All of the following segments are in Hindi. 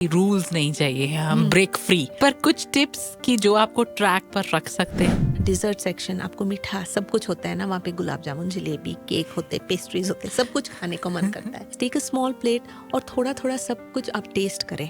रूल्स नहीं चाहिए, हम ब्रेक फ्री, पर कुछ टिप्स की जो आपको ट्रैक पर रख सकते हैं। डिजर्ट सेक्शन, आपको मीठा सब कुछ होता है ना वहाँ पे, गुलाब जामुन, जलेबी, केक होते हैं, पेस्ट्रीज होते हैं, सब कुछ खाने को मन करता है। टेक अ स्मॉल प्लेट और थोड़ा थोड़ा सब कुछ आप टेस्ट करें,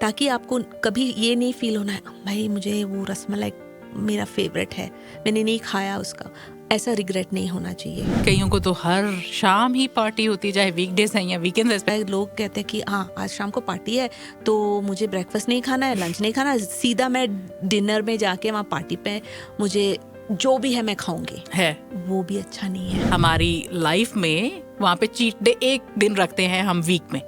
ताकि आपको कभी ये नहीं फील होना है भाई मुझे वो रसमलाई मेरा फेवरेट है, मैंने नहीं खाया उसका, ऐसा रिग्रेट नहीं होना चाहिए। कईयों को तो हर शाम ही पार्टी होती है, चाहे वीकडेज हैं या वीकेंड्स। लोग कहते हैं कि हाँ आज शाम को पार्टी है तो मुझे ब्रेकफास्ट नहीं खाना है, लंच नहीं खाना है, सीधा मैं डिनर में जाके वहाँ पार्टी पे मुझे जो भी है मैं खाऊंगी, है वो भी अच्छा नहीं है। हमारी लाइफ में वहाँ पे चीट डे एक दिन रखते हैं हम वीक में।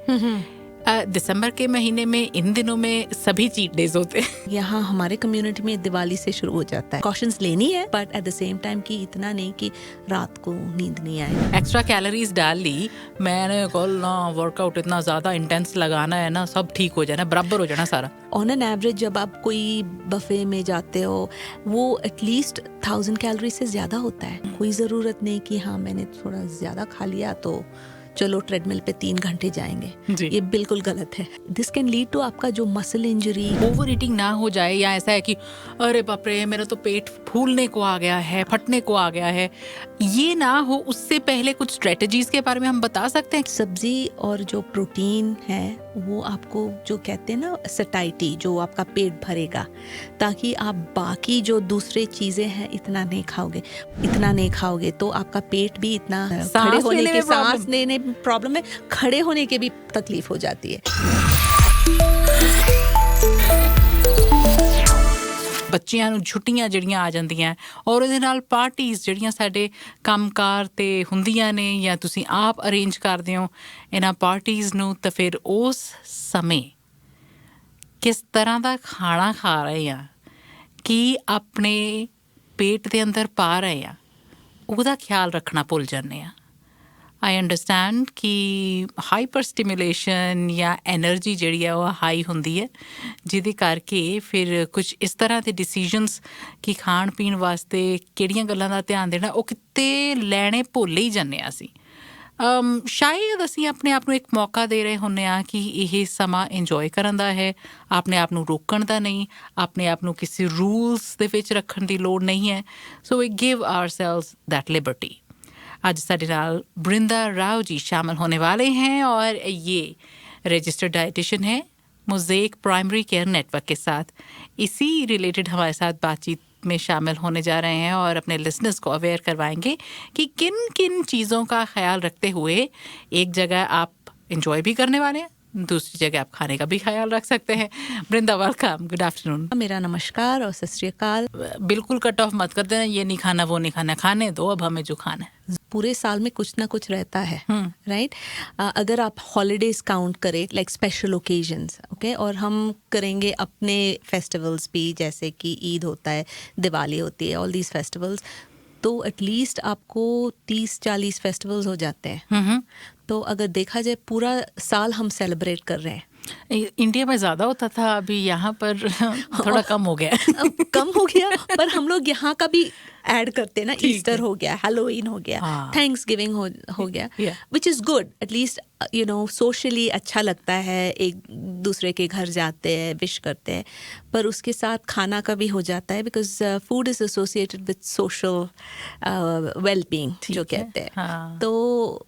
दिसंबर के महीने में इन दिनों में सभी चीट डेज होते हैं। यहाँ हमारे कम्युनिटी में दिवाली से शुरू हो जाता है। कॉशंस लेनी है but at the same time कि इतना नहीं कि रात को नींद नहीं आए। एक्स्ट्रा कैलोरीज डाल ली, मैंने कल ना वर्कआउट इतना ज्यादा इंटेंस लगाना है ना, सब ठीक हो जाना, बराबर हो जाना सारा। ऑन एन एवरेज जब आप कोई बफे में जाते हो वो एटलीस्ट 1000 कैलोरी से ज्यादा होता है। कोई जरूरत नहीं कि हाँ मैंने थोड़ा ज्यादा खा लिया तो चलो ट्रेडमिल पे 3 घंटे जाएंगे, ये बिल्कुल गलत है। दिस कैन लीड टू आपका जो मसल इंजरी, ओवर ईटिंग ना हो जाए, या ऐसा है कि अरे बाप रे मेरा तो पेट फूलने को आ गया है, फटने को आ गया है, ये ना हो। उससे पहले कुछ स्ट्रेटजीज के बारे में हम बता सकते हैं। सब्जी और जो प्रोटीन है वो आपको जो कहते हैं ना सटाइटी, जो आपका पेट भरेगा, ताकि आप बाकी जो दूसरे चीजें हैं इतना नहीं खाओगे तो आपका पेट भी इतना खड़े होने के, सांस लेने प्रॉब्लम है, खड़े होने के भी तकलीफ हो जाती है। ਬੱਚਿਆਂ ਨੂੰ ਛੁੱਟੀਆਂ ਜਿਹੜੀਆਂ ਆ ਜਾਂਦੀਆਂ ਔਰ ਉਹਦੇ ਨਾਲ ਪਾਰਟੀਆਂ ਜਿਹੜੀਆਂ ਸਾਡੇ ਕੰਮਕਾਰ ਤੇ ਹੁੰਦੀਆਂ ਨੇ ਜਾਂ ਤੁਸੀਂ ਆਪ ਅਰੇਂਜ ਕਰਦੇ ਹੋ ਇਹਨਾਂ ਪਾਰਟੀਆਂ ਨੂੰ, ਤਾਂ ਫਿਰ ਉਸ ਸਮੇਂ ਕਿਸ ਤਰ੍ਹਾਂ ਦਾ ਖਾਣਾ ਖਾ ਰਹੇ ਆ, ਕੀ ਆਪਣੇ ਪੇਟ ਦੇ ਅੰਦਰ ਪਾ ਰਹੇ ਆ, ਉਹਦਾ ਖਿਆਲ ਰੱਖਣਾ ਭੁੱਲ ਜਾਂਦੇ ਆ। आई अंडरस्टैंड कि हाइपर स्टिमुलेशन या एनर्जी ਜਿਹੜੀ ਹੈ ਉਹ ਹਾਈ ਹੁੰਦੀ ਹੈ, ਜਿਹਦੇ ਕਰਕੇ ਫਿਰ ਕੁਝ ਇਸ ਤਰ੍ਹਾਂ ਦੇ ਡਿਸੀਜਨਸ ਕਿ ਖਾਣ ਪੀਣ ਵਾਸਤੇ ਕਿਹੜੀਆਂ ਗੱਲਾਂ ਦਾ ਧਿਆਨ ਦੇਣਾ ਉਹ ਕਿਤੇ ਲੈਣੇ ਭੁੱਲ ਹੀ ਜਾਂਦੇ ਹਾਂ ਅਸੀਂ। ਸ਼ਾਇਦ ਅਸੀਂ ਆਪਣੇ ਆਪ ਨੂੰ ਇੱਕ ਮੌਕਾ ਦੇ ਰਹੇ ਹੁੰਦੇ ਹਾਂ ਕਿ ਇਹ ਸਮਾਂ ਇੰਜੋਏ ਕਰਨ ਦਾ ਹੈ, ਆਪਣੇ ਆਪ ਨੂੰ ਰੋਕਣ ਦਾ ਨਹੀਂ, ਆਪਣੇ ਆਪ ਨੂੰ ਕਿਸੇ ਰੂਲਸ ਦੇ ਵਿੱਚ ਰੱਖਣ ਦੀ ਲੋੜ ਨਹੀਂ ਹੈ। ਸੋ ਵੀ ਗਿਵ आवरसेल्व्स दैट लिबर्टी। आज साढ़े नाल बृंदा राव जी शामिल होने वाले हैं और ये रजिस्टर्ड डाइटिशियन है मोज़ेक प्राइमरी केयर नेटवर्क के साथ। इसी रिलेटेड हमारे साथ बातचीत में शामिल होने जा रहे हैं और अपने लिसनर्स को अवेयर करवाएंगे कि किन किन चीज़ों का ख्याल रखते हुए एक जगह आप इंजॉय भी करने वाले हैं, दूसरी जगह आप खाने का भी ख्याल रख सकते हैं। Brinda welcome, good afternoon. मेरा नमस्कार और सत श्री अकाल। बिल्कुल कट ऑफ मत कर देना, ये नहीं खाना वो नहीं खाना, खाने दो अब हमें जो खाना है। पूरे साल में कुछ ना कुछ रहता है, राइट। अगर आप हॉलीडेज काउंट करें लाइक स्पेशल ओकेजन्स, ओके, और हम करेंगे अपने फेस्टिवल्स भी, जैसे कि ईद होता है, दिवाली होती है, ऑल दीज फेस्टिवल्स, तो एटलीस्ट आपको 30-40 फेस्टिवल्स हो जाते हैं। तो अगर देखा जाए पूरा साल हम सेलिब्रेट कर रहे हैं। इंडिया में ज़्यादा होता था, अभी यहाँ पर थोड़ा कम हो गया। कम हो गया, पर हम लोग यहाँ का भी ऐड करते हैं ना, ईस्टर हो गया, हैलोवीन हो गया, थैंक्स गिविंग हो गया, which is good. At least you know socially अच्छा लगता है, एक दूसरे के घर जाते हैं, विश करते हैं, पर उसके साथ खाना का भी हो जाता है, because food is associated with social wellbeing जो कहते हैं। तो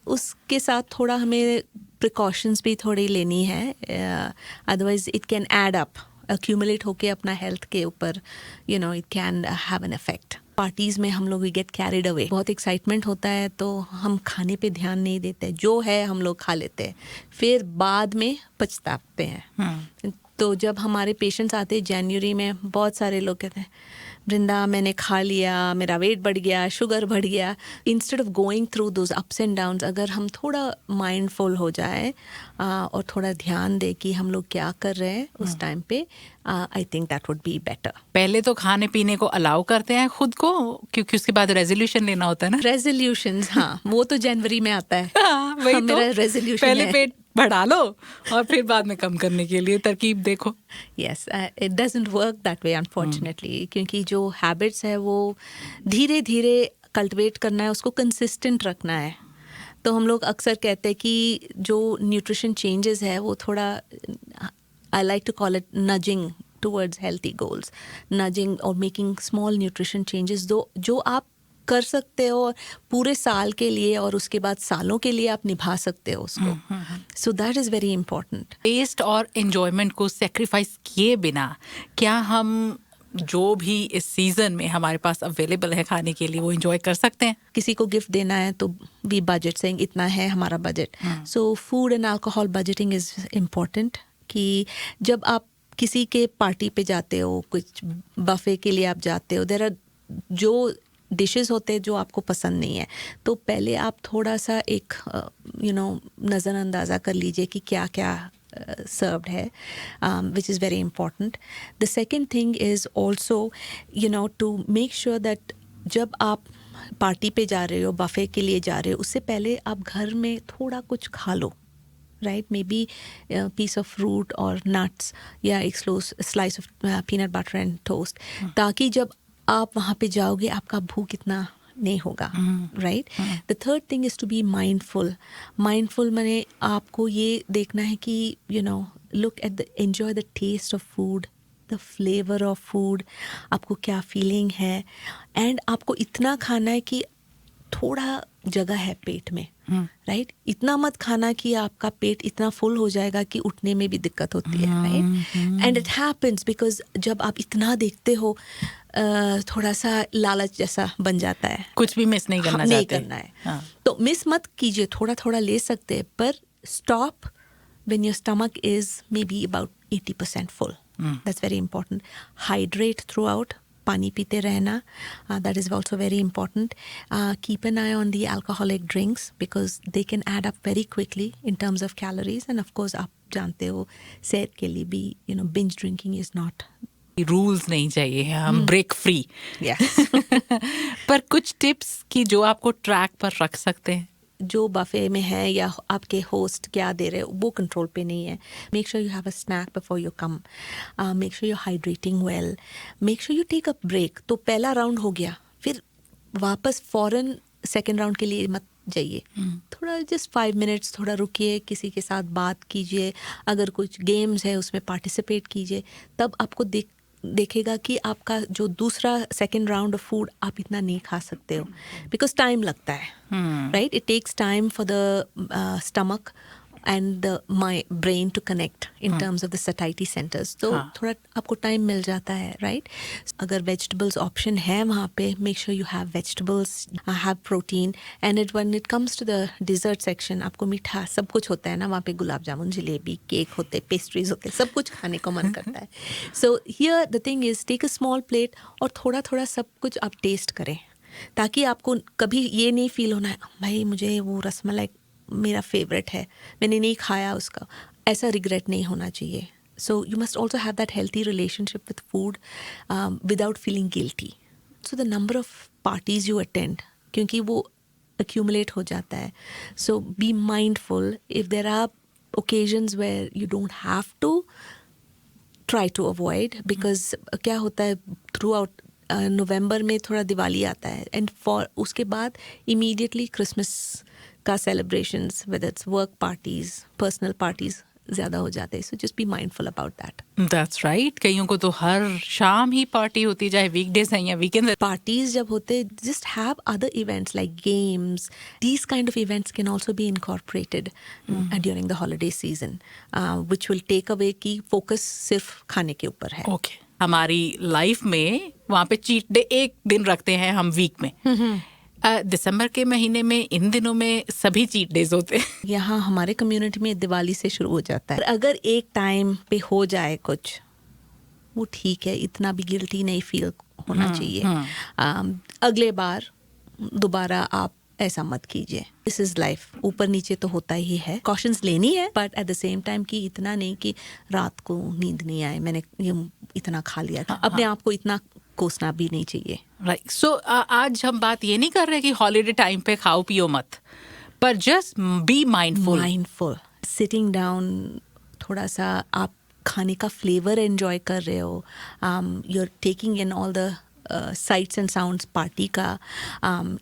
उसके साथ थोड़ा हमें प्रिकॉशंस भी थोड़ी लेनी है, otherwise it can add up, accumulate होके अपना हेल्थ के ऊपर, you know, it can have an effect. Parties में हम लोग वी गेट कैरिड अवे, बहुत एक्साइटमेंट होता है तो हम खाने पे ध्यान नहीं देते, जो है हम लोग खा लेते हैं, फिर बाद में पछताते हैं। तो जब हमारे पेशेंट्स आते हैं जनवरी में, बहुत सारे लोग कहते हैं बृंदा मैंने खा लिया, मेरा वेट बढ़ गया, शुगर बढ़ गया। Instead of going through those ups and downs, अगर हम थोड़ा माइंडफुल हो जाए और थोड़ा ध्यान दे कि हम लोग क्या कर रहे हैं उस टाइम पे, I think that would be better. पहले तो खाने पीने को अलाउ करते हैं खुद को, क्योंकि उसके बाद रेजोल्यूशन लेना होता है ना। रेजोल्यूशंस, हाँ, वो तो जनवरी में आता है। वही मेरा तो रेजोल्यूशन पहले है, पेट बढ़ा लो और फिर बाद में कम करने के लिए तरकीब देखो। Yes, it doesn't work that way unfortunately, क्योंकि जो हैबिट्स है वो धीरे धीरे कल्टिवेट करना है, उसको कंसिस्टेंट रखना है। तो हम लोग अक्सर कहते हैं कि जो न्यूट्रिशन चेंजेस है वो थोड़ा I like to call it nudging towards healthy goals, nudging or making small nutrition changes जो आप कर सकते हो पूरे साल के लिए और उसके बाद सालों के लिए आप निभा सकते हो उसको. So that is very important. Taste और एंजॉयमेंट को सेक्रीफाइस किए बिना क्या हम जो भी इस सीजन में हमारे पास अवेलेबल है खाने के लिए वो एंजॉय कर सकते हैं? किसी को गिफ्ट देना है तो वी बजट सेइंग इतना है हमारा budget. So food and alcohol budgeting is important कि जब आप किसी के पार्टी पे जाते हो, कुछ बफे के लिए आप जाते हो, देयर आर जो डिशेस होते हैं जो आपको पसंद नहीं है, तो पहले आप थोड़ा सा एक नज़रअंदाज़ा कर लीजिए कि क्या क्या served है, which is very important. The second thing is also, to make sure that जब आप पार्टी पे जा रहे हो, बफे के लिए जा रहे हो, उससे पहले आप घर में थोड़ा कुछ खा लो, right? Maybe a piece of fruit or nuts या एक slice of peanut butter and toast, ताकि जब आप वहाँ पे जाओगे आपका भूख इतना नहीं होगा, right? The third thing is to be mindful. Mindful माने आपको ये देखना है कि look at the enjoy the taste of food, the flavour of food, आपको क्या फीलिंग है, एंड आपको इतना खाना है कि थोड़ा जगह है पेट में, राइट? इतना मत खाना कि आपका पेट इतना फुल हो जाएगा कि उठने में भी दिक्कत होती है, right? And it happens because जब आप इतना देखते हो थोड़ा सा लालच जैसा बन जाता है, कुछ भी मिस नहीं करना नहीं चाहते. करना है. तो मिस मत कीजिए, थोड़ा थोड़ा ले सकते हैं, पर stop when your stomach is maybe about 80% full. That's very important. Hydrate throughout. पानी पीते रहना, that is also very important. Keep an eye on the alcoholic drinks because they can add up very quickly in terms of calories. And of course, आप जानते हो सेहत के लिए भी binge drinking is not. Rules नहीं चाहिए, हम ब्रेक फ्री. Yes. पर कुछ टिप्स की जो आपको ट्रैक पर रख सकते हैं. जो बफे में है या आपके होस्ट क्या दे रहे हो वो कंट्रोल पे नहीं है. Make sure you have a snack before you come. Make sure you hydrating well. Make sure you take a break. तो पहला राउंड हो गया, फिर वापस फौरन सेकेंड राउंड के लिए मत जाइए. थोड़ा जस्ट 5 मिनट्स थोड़ा रुकिए, किसी के साथ बात कीजिए, अगर कुछ गेम्स है उसमें पार्टिसिपेट कीजिए. तब आपको देखेगा कि आपका जो दूसरा सेकेंड राउंड ऑफ फूड आप इतना नहीं खा सकते हो, बिकॉज टाइम लगता है, right? It takes time for the stomach and my brain to connect in terms of the satisfactory centres. तो थोड़ा आपको टाइम मिल जाता है, राइट? अगर वेजिटेबल्स ऑप्शन है वहाँ पे, make sure you have vegetables, have protein. And when it comes to the dessert section, आपको मीठा सब कुछ होता है ना वहाँ पे, गुलाब जामुन, जलेबी, केक होते, पेस्ट्रीज होते, सब कुछ खाने को मन करता है. So here the thing is take a small plate और थोड़ा थोड़ा सब कुछ आप टेस्ट करें, ताकि आपको कभी ये नहीं फील होना है भाई मुझे वो रसमलाई मेरा फेवरेट है, मैंने नहीं खाया उसका, ऐसा रिग्रेट नहीं होना चाहिए. So you must also have that healthy relationship with food without feeling guilty. So the number of parties you attend, क्योंकि वो accumulate हो जाता है. So be mindful. If there are occasions where you don't have to, try to avoid, because क्या होता है थ्रू आउट नवंबर में थोड़ा दिवाली आता है, एंड फॉर उसके बाद इमीडिएटली क्रिसमस का celebrations, whether it's work parties, personal parties ज़्यादा हो जाते हैं. So just be mindful about that. That's right. कईयों को तो हर शाम ही पार्टी होती, चाहे वीकडेज हैं या वीकेंड. पार्टीज जब होते, just have other events like games. These kind of events can also be incorporated during the holiday season, which will take away की फोकस सिर्फ खाने के ऊपर है. ओके. हमारी लाइफ में वहाँ पे चीट डे एक दिन रखते हैं हम वीक में. दिसंबर के महीने में, इन दिनों में सभी चीट डेज होते हैं. यहाँ हमारे कम्युनिटी में दिवाली से शुरू हो जाता है. अगर एक टाइम पे हो जाए कुछ, वो ठीक है, इतना भी गिल्टी नहीं फील होना चाहिए. अगले बार दोबारा आप ऐसा मत कीजिए. दिस इज लाइफ, ऊपर नीचे तो होता ही है. कॉशंस लेनी है, but at the same time कि इतना नहीं कि रात को नींद नहीं आए, मैंने ये इतना खा लिया. अपने आप को इतना कोसना भी नहीं चाहिए. राइट. सो आज हम बात ये नहीं कर रहे कि हॉलीडे टाइम पे खाओ पियो मत, पर just be mindful. Sitting down, थोड़ा सा आप खाने का फ्लेवर एंजॉय कर रहे हो. You are taking in all the sights and sounds party का,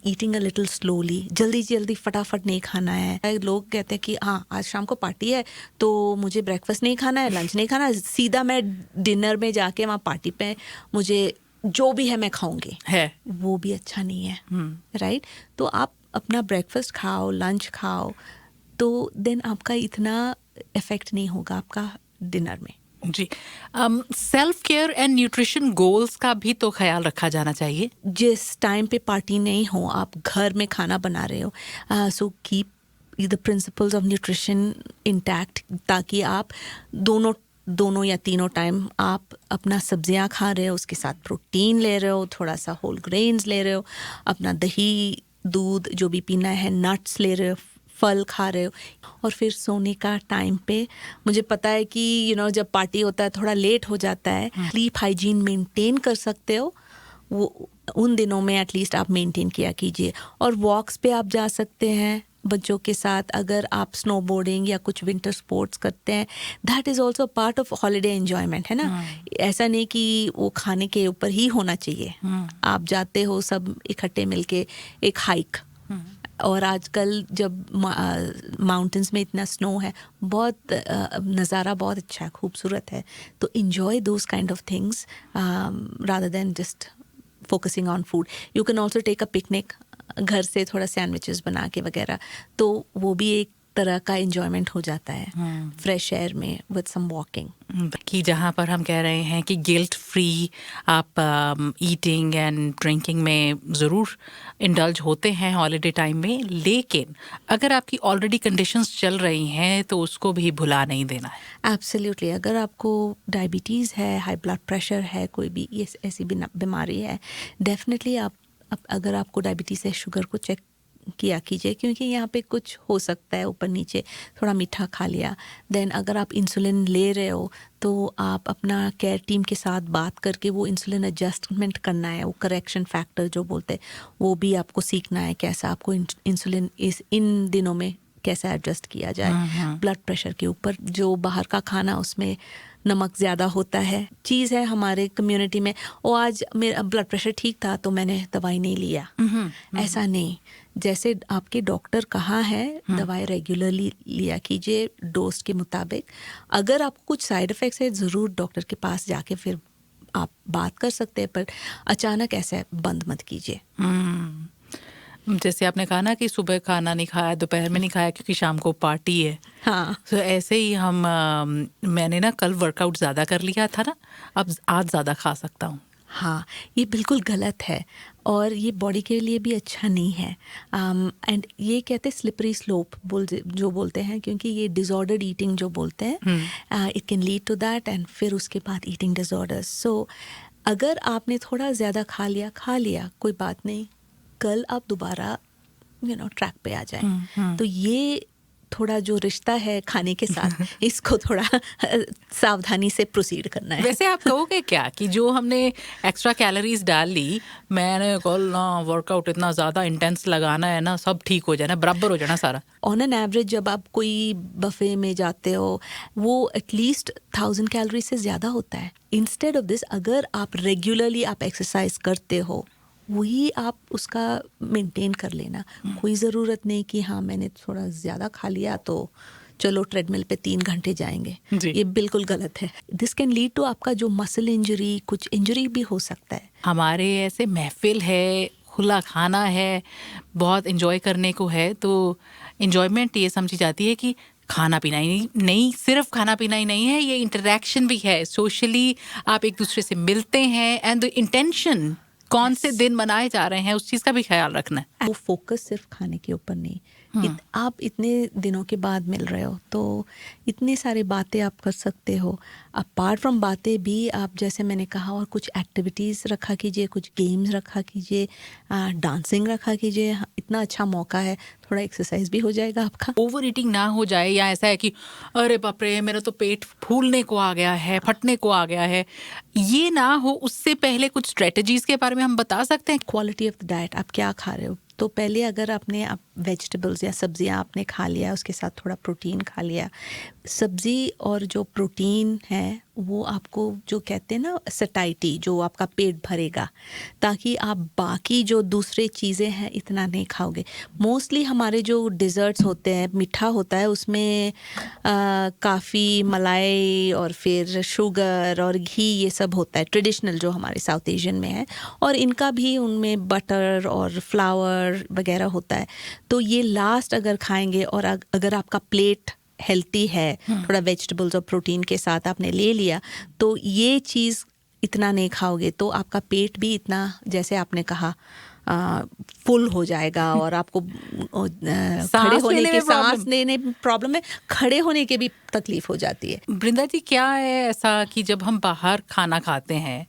ईटिंग अ लिटिल स्लोली, जल्दी जल्दी फटाफट नहीं खाना है। लोग कहते हैं कि हाँ आज शाम को पार्टी है तो मुझे ब्रेकफास्ट नहीं खाना है, लंच नहीं खाना है, सीधा मैं डिनर में जाके वहाँ पार्टी पे मुझे जो भी है मैं खाऊंगी है। वो भी अच्छा नहीं है, राइट? तो आप अपना ब्रेकफास्ट खाओ, लंच खाओ, तो देन आपका इतना इफेक्ट नहीं होगा आपका डिनर में। जी। Self care and nutrition goals का भी तो ख्याल रखा जाना चाहिए। जिस टाइम पे पार्टी नहीं हो, आप घर में खाना बना रहे हो, so keep the principles of nutrition intact, ताकि आप दोनों या तीनों टाइम आप अपना सब्जियां खा रहे हो, उसके साथ प्रोटीन ले रहे हो, थोड़ा सा होल ग्रेन्स ले रहे हो, अपना दही दूध जो भी पीना है, नट्स ले रहे हो, फल खा रहे हो, और फिर सोने का टाइम पे, मुझे पता है कि जब पार्टी होता है थोड़ा लेट हो जाता है, स्लीप हाइजीन मेंटेन कर सकते हो वो उन दिनों में एटलीस्ट आप मेंटेन किया कीजिए। और वॉक्स पे आप जा सकते हैं बच्चों के साथ, अगर आप स्नोबोर्डिंग या कुछ विंटर स्पोर्ट्स करते हैं, that is also part of holiday enjoyment, है ना? ऐसा नहीं कि वो खाने के ऊपर ही होना चाहिए। आप जाते हो सब इकट्ठे मिलके एक हाइक, और आजकल जब माउंटेन्स में इतना स्नो है, बहुत नज़ारा बहुत अच्छा है, खूबसूरत है, तो enjoy those kind of things rather than just focusing on food. You can also take a picnic, घर से थोड़ा सैंडविचेस बना के वगैरह, तो वो भी एक तरह का एंजॉयमेंट हो जाता है फ्रेश एयर में विद सम वॉकिंग। कि जहाँ पर हम कह रहे हैं कि गिल्ट फ्री आप ईटिंग एंड ड्रिंकिंग में ज़रूर इंडल्ज होते हैं हॉलीडे टाइम में, लेकिन अगर आपकी ऑलरेडी कंडीशंस चल रही हैं तो उसको भी भुला नहीं देना है। एब्सोल्युटली। अगर आपको डायबिटीज़ है, हाई ब्लड प्रेशर है, कोई भी ये ऐसी बीमारी है, डेफिनेटली आप अगर आपको डायबिटीज़ है, शुगर को चेक किया कीजिए, क्योंकि यहाँ पे कुछ हो सकता है ऊपर नीचे, थोड़ा मीठा खा लिया। देन अगर आप इंसुलिन ले रहे हो तो आप अपना केयर टीम के साथ बात करके वो इंसुलिन एडजस्टमेंट करना है, वो करेक्शन फैक्टर जो बोलते हैं वो भी आपको सीखना है, कैसा आपको इंसुलिन इन दिनों में कैसे एडजस्ट किया जाए। ब्लड प्रेशर के ऊपर जो बाहर का खाना, उसमें नमक ज़्यादा होता है, चीज़ है हमारे कम्युनिटी में, और आज मेरा ब्लड प्रेशर ठीक था तो मैंने दवाई नहीं लिया, ऐसा नहीं। जैसे आपके डॉक्टर कहा है दवाई रेगुलरली लिया कीजिए डोज के मुताबिक। अगर आपको कुछ साइड इफ़ेक्ट्स है, ज़रूर डॉक्टर के पास जाके फिर आप बात कर सकते हैं, पर अचानक ऐसे बंद मत कीजिए। जैसे आपने कहा ना कि सुबह खाना नहीं खाया, दोपहर में नहीं खाया क्योंकि शाम को पार्टी है। हाँ, तो ऐसे ही मैंने ना कल वर्कआउट ज़्यादा कर लिया था ना, अब आज ज़्यादा खा सकता हूँ। हाँ, ये बिल्कुल गलत है और ये बॉडी के लिए भी अच्छा नहीं है। एंड ये कहते हैं स्लिपरी स्लोप जो बोलते हैं, क्योंकि ये डिसऑर्डर्ड ईटिंग जो बोलते हैं, it can lead to that, and फिर उसके बाद ईटिंग डिसऑर्डर्स। सो अगर आपने थोड़ा ज़्यादा खा लिया, कोई बात नहीं, कल आप दोबारा ट्रैक पे आ जाए। तो ये थोड़ा जो रिश्ता है खाने के साथ, इसको थोड़ा सावधानी से प्रोसीड करना है। वैसे आप कहोगे क्या कि जो हमने एक्स्ट्रा कैलोरीज डाल ली, मैंने कल ना वर्कआउट इतना ज़्यादा इंटेंस लगाना है ना, सब ठीक हो जाना, बराबर हो जाना सारा। ऑन एन एवरेज जब आप कोई बफे में जाते हो, वो एटलीस्ट 1000 कैलोरी से ज़्यादा होता है। इंस्टेड ऑफ दिस, अगर आप रेगुलरली आप एक्सरसाइज करते हो, वही आप उसका मेंटेन कर लेना। कोई ज़रूरत नहीं कि हाँ मैंने थोड़ा ज़्यादा खा लिया तो चलो ट्रेडमिल पे 3 घंटे जाएंगे, ये बिल्कुल गलत है। दिस कैन लीड टू आपका जो मसल इंजरी, कुछ इंजरी भी हो सकता है। हमारे ऐसे महफिल है, खुला खाना है, बहुत एंजॉय करने को है, तो एंजॉयमेंट ये समझी जाती है कि खाना पीना ही नहीं, सिर्फ खाना पीना ही नहीं है, ये इंटरेक्शन भी है। सोशली आप एक दूसरे से मिलते हैं, एंड द इंटेंशन कौन से दिन मनाए जा रहे हैं उस चीज़ का भी ख्याल रखना है। वो फोकस सिर्फ खाने के ऊपर नहीं, आप इतने दिनों के बाद मिल रहे हो तो इतनी सारी बातें आप कर सकते हो। अपार्ट फ्रॉम बातें भी आप, जैसे मैंने कहा, और कुछ एक्टिविटीज़ रखा कीजिए, कुछ गेम्स रखा कीजिए, डांसिंग रखा कीजिए। इतना अच्छा मौका है, थोड़ा एक्सरसाइज भी हो जाएगा आपका। ओवर ईटिंग ना हो जाए, या ऐसा है कि अरे बाप रे मेरा तो पेट फूलने को आ गया है, फटने को आ गया है, ये ना हो। उससे पहले कुछ स्ट्रेटजीज के बारे में हम बता सकते हैं। क्वालिटी ऑफ द डाइट, आप क्या खा रहे हो, तो पहले अगर आपने वेजिटेबल्स या सब्जियां आपने खा लिया, उसके साथ थोड़ा प्रोटीन खा लिया। सब्ज़ी और जो प्रोटीन है वो आपको जो कहते हैं ना सटाइटी, जो आपका पेट भरेगा, ताकि आप बाकी जो दूसरे चीज़ें हैं इतना नहीं खाओगे। मोस्टली हमारे जो डिज़र्ट्स होते हैं, मीठा होता है, उसमें काफ़ी मलाई और फिर शुगर और घी ये सब होता है, ट्रेडिशनल जो हमारे साउथ एशियन में है। और इनका भी उनमें बटर और फ्लावर वगैरह होता है। तो ये लास्ट अगर खाएंगे और अगर आपका प्लेट हेल्थी है, थोड़ा वेजिटेबल्स और प्रोटीन के साथ आपने ले लिया, तो ये चीज़ इतना नहीं खाओगे तो आपका पेट भी इतना, जैसे आपने कहा, फुल हो जाएगा और आपको खड़े होने के, सांस लेने प्रॉब्लम है, खड़े होने के भी तकलीफ हो जाती है। वृंदा जी, क्या है ऐसा कि जब हम बाहर खाना खाते हैं,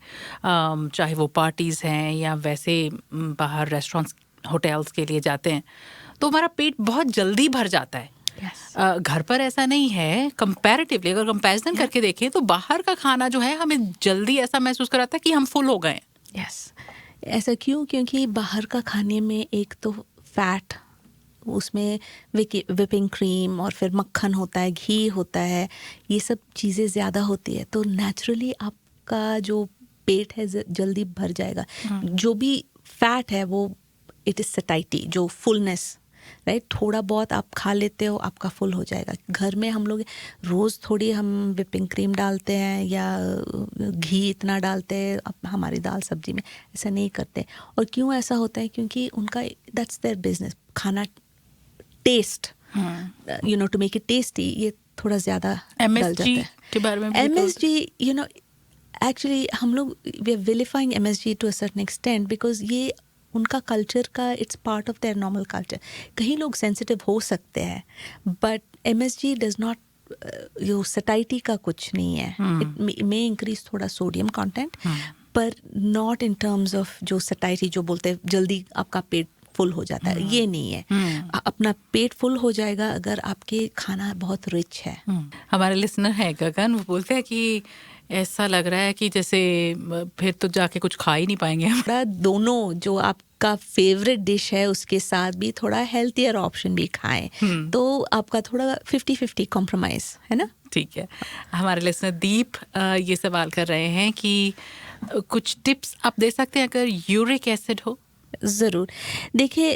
चाहे वो पार्टीज हैं या वैसे बाहर रेस्टोरेंट्स होटल्स के लिए जाते हैं, तो हमारा पेट बहुत जल्दी भर जाता है। yes. घर पर ऐसा नहीं है। कंपैरेटिवली अगर कंपैरिजन करके देखें तो बाहर का खाना जो है हमें जल्दी ऐसा महसूस कराता है कि हम फुल हो गए। yes. ऐसा क्यों? क्योंकि बाहर का खाने में एक तो फैट, उसमें विपिंग क्रीम और फिर मक्खन होता है, घी होता है, ये सब चीज़ें ज़्यादा होती है, तो नेचुरली आपका जो पेट है जल्दी भर जाएगा। जो भी फैट है वो इट इज़ सटाइटी, जो फुलनेस, राइट, थोड़ा बहुत आप खा लेते हो, आपका फुल हो जाएगा। घर में हम लोग रोज़ थोड़ी हम विपिंग क्रीम डालते हैं या घी इतना डालते हैं हमारी दाल सब्जी में, ऐसा नहीं करते। और क्यों ऐसा होता है? क्योंकि उनका दैट्स देयर बिजनेस, खाना taste, you know, to make it tasty, ये थोड़ा ज़्यादा डल जाता है। के बारे में MSG, यू नो, एक्चुअली हम लोग we are vilifying MSG to a certain extent, because ये उनका कल्चर का, it's part of their normal culture. कहीं लोग सेंसिटिव हो सकते हैं, बट MSG डज नॉट, यो सटाइटी का कुछ नहीं है। इट मे इंक्रीज थोड़ा सोडियम कंटेंट, पर नॉट इन टर्म्स ऑफ जो सटाइटी, जो बोलते हैं जल्दी आपका पेट फुल हो जाता है, ये नहीं है। अपना पेट फुल हो जाएगा अगर आपके खाना बहुत रिच है। हमारे लिसनर है गगन, वो बोलते हैं कि ऐसा लग रहा है कि जैसे फिर तो जाके कुछ खा ही नहीं पाएंगे। थोड़ा दोनों जो आपका फेवरेट डिश है उसके साथ भी थोड़ा हेल्थियर ऑप्शन भी खाएं, तो आपका थोड़ा 50-50 कॉम्प्रोमाइज है ना। ठीक है। हमारे लिसनर दीप ये सवाल कर रहे हैं कि कुछ टिप्स आप दे सकते हैं अगर यूरिक एसिड हो। ज़रूर। देखिए,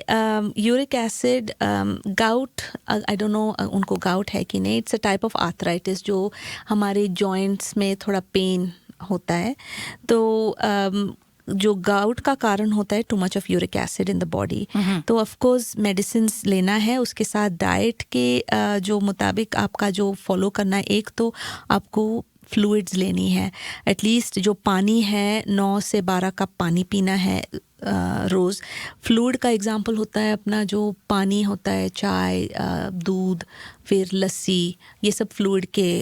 uric acid, gout, I don't know उनको गाउट है कि नहीं, it's a type of arthritis जो हमारे जॉइंट्स में थोड़ा पेन होता है। तो जो गाउट का कारण होता है too much of uric acid in the body, तो ऑफ कोर्स मेडिसिन्स लेना है, उसके साथ डाइट के जो मुताबिक आपका जो फॉलो करना है। एक तो आपको फ्लूइड्स लेनी है, एटलीस्ट जो पानी है 9 से 12 कप पानी पीना है रोज़। फ्लूइड का एग्जांपल होता है अपना जो पानी होता है, चाय, दूध, फिर लस्सी, ये सब फ्लूइड के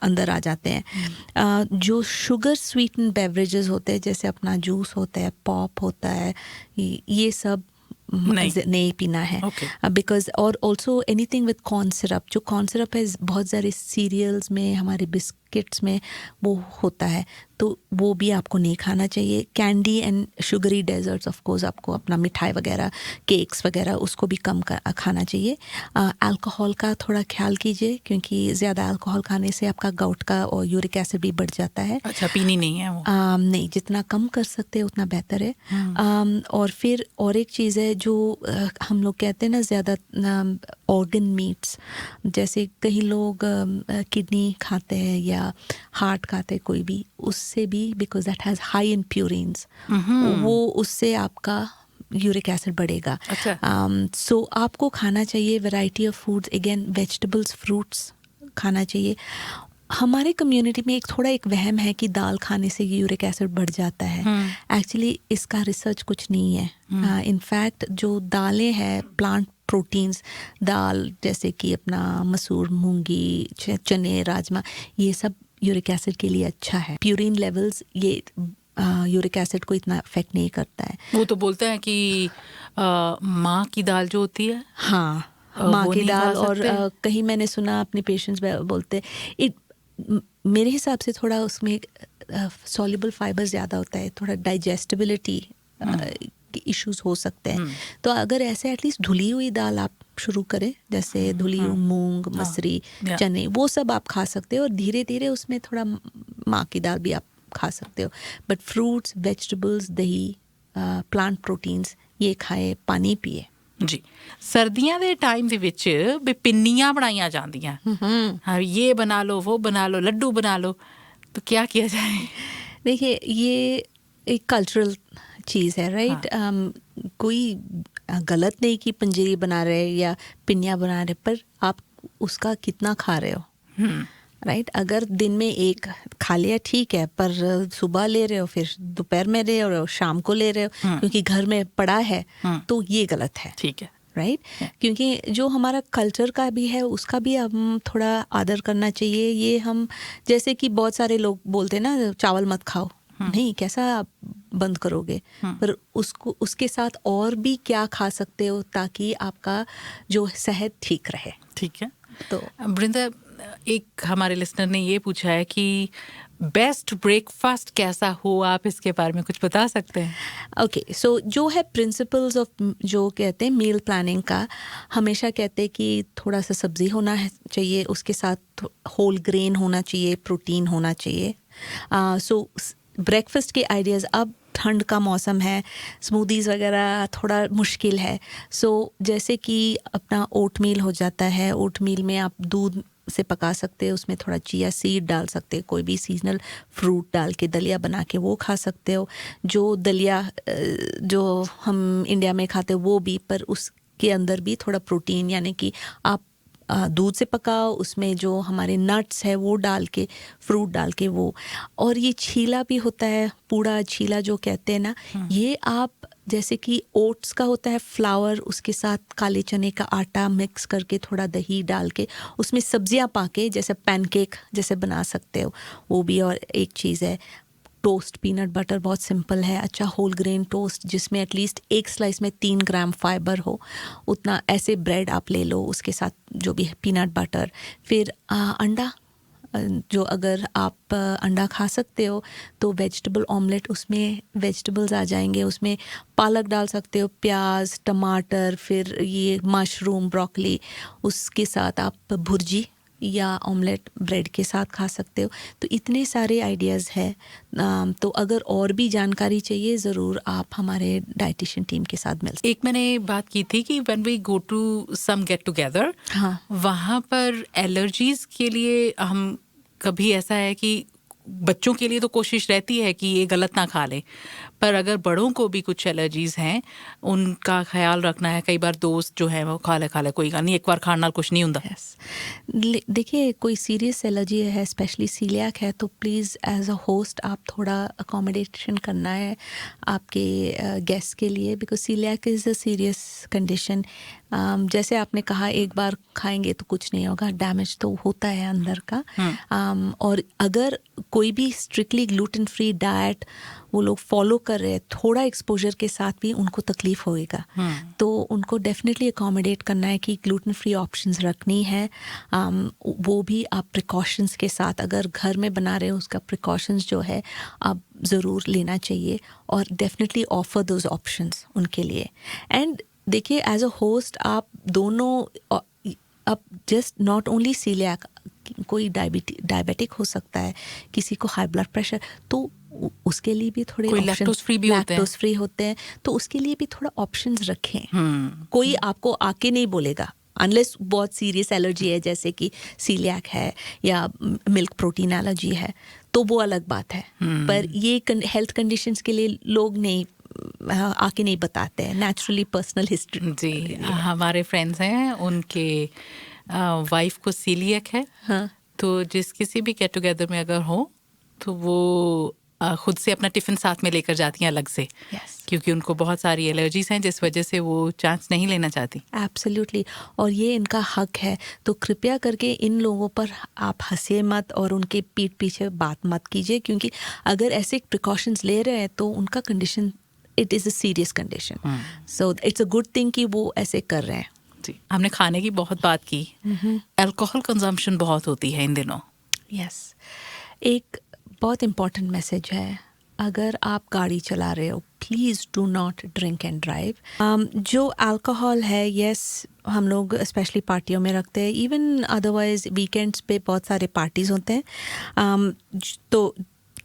अंदर आ जाते हैं। जो शुगर स्वीटन बेवरेजेस होते हैं, जैसे अपना जूस होता है, पॉप होता है, ये सब नहीं पीना है, बिकॉज, और also anything with corn syrup, जो कॉर्न सिरप है बहुत सारे सीरियल्स में, हमारे बिस्किट्स में वो होता है, तो वो भी आपको नहीं खाना चाहिए। Candy and sugary desserts, of course आपको अपना मिठाई वगैरह, केक्स वगैरह, उसको भी कम खाना चाहिए। अल्कोहल का थोड़ा ख्याल कीजिए, क्योंकि ज़्यादा अल्कोहल खाने से आपका गाउट का और यूरिक एसिड भी बढ़ जाता है। अच्छा, पीनी नहीं है वो? नहीं, जितना कम कर सकते हैं उतना बेहतर है। और फिर और एक चीज़ है जो हम लोग कहते हैं ना, ज़्यादा ऑर्गन मीट्स, जैसे कई लोग किडनी खाते हैं या हार्ट खाते हैं, कोई भी, उससे भी, because that has high in purines, वो उससे आपका यूरिक एसिड बढ़ेगा। सो आपको खाना चाहिए variety of foods, again vegetables, fruits खाना चाहिए। हमारे कम्युनिटी में एक वहम है कि दाल खाने से यूरिक एसिड बढ़ जाता है। एक्चुअली इसका रिसर्च कुछ नहीं है। इनफैक्ट जो दालें हैं, प्लांट प्रोटीन्स, दाल जैसे कि अपना मसूर, मूंगी, चने, राजमा, ये सब यूरिक एसिड के लिए अच्छा है। प्यूरिन लेवल्स ये यूरिक एसिड को इतना अफेक्ट नहीं करता है। वो तो बोलते हैं कि माँ की दाल जो होती है, हाँ, माँ की दाल, और कहीं मैंने सुना अपने पेशेंट्स बोलते मेरे हिसाब से थोड़ा उसमें सॉल्युबल फाइबर ज़्यादा होता है, थोड़ा डाइजेस्टिबिलिटी इश्यूज हो सकते हैं। तो अगर ऐसे एटलीस्ट धुली हुई दाल आप शुरू करें, जैसे धुली हुई मूंग, मसरी, चने, वो सब आप खा सकते हो और धीरे धीरे उसमें थोड़ा माँ की दाल भी आप खा सकते हो। बट फ्रूट्स, वेजिटेबल्स, दही, प्लांट प्रोटीन्स ये खाए, पानी पिए। ਜੀ ਸਰਦੀਆਂ ਦੇ ਟਾਈਮ ਦੇ ਵਿੱਚ ਵੀ ਪਿੰਨੀਆਂ ਬਣਾਈਆਂ ਜਾਂਦੀਆਂ, ਹਾਂ ਇਹ ਬਣਾ ਲਓ, वो बना लो, लड्डू बना लो, तो क्या किया जाए? देखिए ये एक कल्चरल चीज़ है, राइट। कोई गलत नहीं कि पंजीरी बना रहे या पिन्नियाँ बना रहे, पर आप उसका कितना खा रहे हो, राइट। अगर दिन में एक खा लिया ठीक है, पर सुबह ले रहे हो, फिर दोपहर में ले रहे हो, शाम को ले रहे हो क्योंकि घर में पड़ा है, तो ये गलत है, ठीक है, राइट। क्योंकि जो हमारा कल्चर का भी है उसका भी हम थोड़ा आदर करना चाहिए। ये हम जैसे कि बहुत सारे लोग बोलते हैं ना, चावल मत खाओ, नहीं, कैसा आप बंद करोगे, पर उसको उसके साथ और भी क्या खा सकते हो ताकि आपका जो सेहत ठीक रहे। ठीक है। तो वृंदा, एक हमारे लिसनर ने ये पूछा है कि बेस्ट ब्रेकफास्ट कैसा हो, आप इसके बारे में कुछ बता सकते हैं? ओके, सो जो है प्रिंसिपल्स ऑफ जो कहते हैं मील प्लानिंग का, हमेशा कहते हैं कि थोड़ा सा सब्जी होना है चाहिए, उसके साथ होल ग्रेन होना चाहिए, प्रोटीन होना चाहिए। सो ब्रेकफास्ट के आइडियाज़, अब ठंड का मौसम है, स्मूदीज़ वगैरह थोड़ा मुश्किल है। सो जैसे कि अपना ओट मील हो जाता है, ओट मील में आप दूध से पका सकते हैं, उसमें थोड़ा चिया सीड डाल सकते हैं, कोई भी सीजनल फ्रूट डाल के दलिया बना के वो खा सकते हो। जो दलिया जो हम इंडिया में खाते हैं वो भी, पर उसके अंदर भी थोड़ा प्रोटीन, यानी कि आप दूध से पकाओ, उसमें जो हमारे नट्स है वो डाल के, फ्रूट डाल के वो, और ये छीला भी होता है, पूड़ा छीला जो कहते हैं ना, ये आप जैसे कि ओट्स का होता है फ्लावर, उसके साथ काले चने का आटा मिक्स करके थोड़ा दही डाल के उसमें सब्जियां पाके जैसे पैनकेक जैसे बना सकते हो, वो भी। और एक चीज़ है टोस्ट, पीनट बटर, बहुत सिंपल है, अच्छा होल ग्रेन टोस्ट जिसमें एटलीस्ट एक स्लाइस में 3 ग्राम फाइबर हो, उतना ऐसे ब्रेड आप ले लो, उसके साथ जो भी है पीनट बटर। फिर अंडा, जो अगर आप अंडा खा सकते हो तो वेजिटेबल ऑमलेट, उसमें वेजिटेबल्स आ जाएंगे, उसमें पालक डाल सकते हो, प्याज, टमाटर, फिर ये मशरूम, ब्रोकली, उसके साथ आप भुर्जी या ऑमलेट ब्रेड के साथ खा सकते हो। तो इतने सारे आइडियाज़ हैं। तो अगर और भी जानकारी चाहिए ज़रूर आप हमारे डाइटिशियन टीम के साथ मिल सकते। एक मैंने बात की थी कि when we go to some get together, हाँ, वहाँ पर एलर्जीज़ के लिए हम कभी ऐसा है कि बच्चों के लिए तो कोशिश रहती है कि ये गलत ना खा लें, पर अगर बड़ों को भी कुछ एलर्जीज़ हैं उनका ख्याल रखना है। कई बार दोस्त जो है वो खा ले कोई गल नहीं, एक बार खाने नाल कुछ नहीं होता। देखिए कोई सीरियस एलर्जी है, स्पेशली सीलियाक है, तो प्लीज़ एज अ होस्ट आप थोड़ा अकोमोडेशन करना है आपके गेस्ट के लिए, because coeliac is a serious condition. जैसे आपने कहा एक बार खाएंगे तो कुछ नहीं होगा, डैमेज तो होता है अंदर का। और अगर कोई भी स्ट्रिक्टली ग्लूटेन फ्री डाइट वो लोग फॉलो कर रहे हैं, थोड़ा एक्सपोजर के साथ भी उनको तकलीफ होएगा, तो उनको डेफिनेटली अकोमोडेट करना है कि ग्लूटेन फ्री ऑप्शंस रखनी है। वो भी आप प्रिकॉशंस के साथ, अगर घर में बना रहे हो उसका प्रिकॉशंस जो है आप ज़रूर लेना चाहिए, और डेफिनेटली ऑफर दोज ऑप्शंस उनके लिए। एंड देखिए एज अ होस्ट आप दोनों, अब जस्ट नॉट ओनली सीलियाक, कोई डायबिटिक हो सकता है, किसी को हाई ब्लड प्रेशर, तो उसके लिए भी थोड़े लैक्टोज फ्री भी होते हैं, तो उसके लिए भी थोड़ा ऑप्शंस रखें। कोई आपको आके नहीं बोलेगा, अनलेस बहुत सीरियस एलर्जी है जैसे कि सीलियाक है या मिल्क प्रोटीन एलर्जी है, तो वो अलग बात है। पर ये हेल्थ कंडीशंस के लिए लोग नहीं आके नहीं बताते हैं, नेचुरली पर्सनल हिस्ट्री। जी, हमारे फ्रेंड्स हैं, उनके वाइफ को सीलियक है, हाँ, तो जिस किसी भी गेट टुगेदर में अगर हो तो वो खुद से अपना टिफ़िन साथ में लेकर जाती हैं अलग से, क्योंकि उनको बहुत सारी एलर्जीज हैं जिस वजह से वो चांस नहीं लेना चाहती। एब्सोल्युटली, और ये इनका हक है, तो कृपया करके इन लोगों पर आप हंसे मत और उनके पीठ पीछे बात मत कीजिए, क्योंकि अगर ऐसे प्रिकॉशंस ले रहे हैं तो उनका condition, it is a serious condition, so it's a good thing कि वो ऐसे कर रहे हैं। जी, हमने खाने की बहुत बात की, अल्कोहल कंजम्पशन बहुत होती है इन दिनों। यस, एक बहुत इम्पॉर्टेंट मैसेज है, अगर आप गाड़ी चला रहे हो please do not drink and drive. जो अल्कोहल है यस हम लोग स्पेशली पार्टियों में रखते हैं, इवन अदरवाइज वीकेंड्स पे बहुत सारे पार्टीज़ होते हैं। तो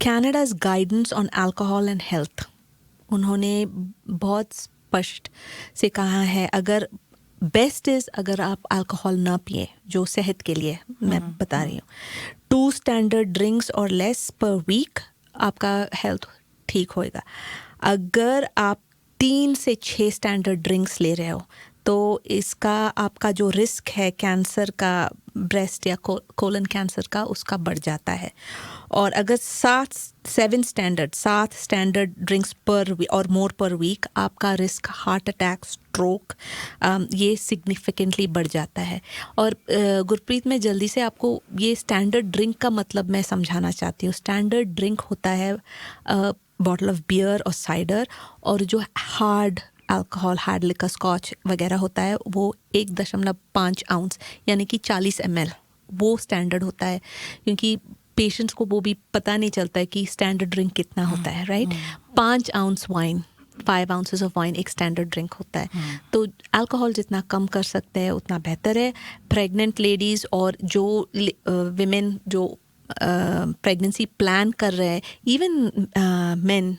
Canada's guidance on alcohol and health, उन्होंने बहुत स्पष्ट से कहा है अगर बेस्ट इज़ अगर आप अल्कोहल ना पिए, जो सेहत के लिए मैं बता रही हूँ, 2 स्टैंडर्ड ड्रिंक्स और लेस पर वीक आपका हेल्थ ठीक होएगा। अगर आप 3 से 6 स्टैंडर्ड ड्रिंक्स ले रहे हो तो इसका आपका जो रिस्क है कैंसर का, ब्रेस्ट या कोलन कैंसर का, उसका बढ़ जाता है। और अगर 7 स्टैंडर्ड ड्रिंक्स पर और मोर पर वीक, आपका रिस्क हार्ट अटैक, स्ट्रोक ये सिग्निफिकेंटली बढ़ जाता है। और गुरप्रीत, मैं जल्दी से आपको ये स्टैंडर्ड ड्रिंक का मतलब मैं समझाना चाहती हूँ। स्टैंडर्ड ड्रिंक होता है बॉटल ऑफ बियर और साइडर, और जो hard alcohol, hard liquor, scotch वगैरह होता है वो 1.5 आउंस यानी कि 40 ml, वो स्टैंडर्ड होता है। क्योंकि पेशेंट्स को वो भी पता नहीं चलता है कि स्टैंडर्ड ड्रिंक कितना होता है, right. 5 ounce wine, 5 ounces of wine एक स्टैंडर्ड ड्रिंक होता है। तो अल्कोहल जितना कम कर सकते हैं उतना बेहतर है। प्रेग्नेंट लेडीज़ और जो विमेन जो प्रेगनेंसी प्लान कर रहे हैं, even men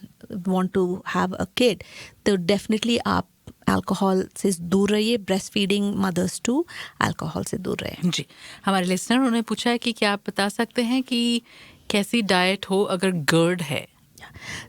want to have a kid, तो डेफिनेटली आप अल्कोहल से दूर रहिए। Breast feeding mothers too alcohol से दूर रहे। जी, हमारे लिसनर उन्होंने पूछा है कि क्या आप बता सकते हैं कि कैसी डाइट हो अगर GERD है?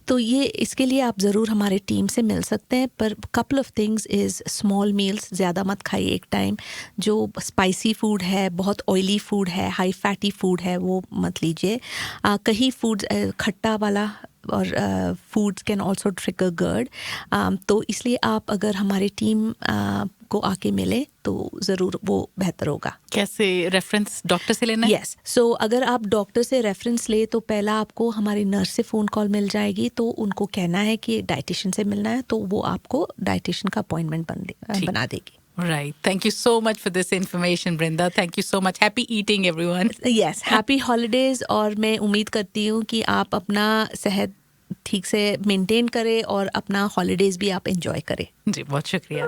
तो ये इसके लिए आप ज़रूर हमारे टीम से मिल सकते हैं, पर couple of things is small meals ज़्यादा मत खाइए एक टाइम। जो स्पाइसी फूड है, बहुत ऑयली फूड है, हाई फैटी फूड है, वो मत लीजिए। कहीं फूड खट्टा वाला और foods can also trigger GERD। तो इसलिए आप अगर हमारी टीम को आके मिले तो ज़रूर वो बेहतर होगा। कैसे रेफरेंस डॉक्टर से लेना है? यस, सो अगर आप डॉक्टर से रेफरेंस ले तो पहला आपको हमारी नर्स से फ़ोन कॉल मिल जाएगी, तो उनको कहना है कि डाइटिशियन से मिलना है, तो वो आपको डाइटिशियन का अपॉइंटमेंट बना देगी। Right. Thank you so much for this information, Brinda. Thank you so much. Happy eating, everyone. Yes, happy holidays। और मैं उम्मीद करती हूँ कि आप अपना सेहत ठीक से मेंटेन करें और अपना हॉलीडेज भी आप एंजॉय करें। जी, बहुत शुक्रिया।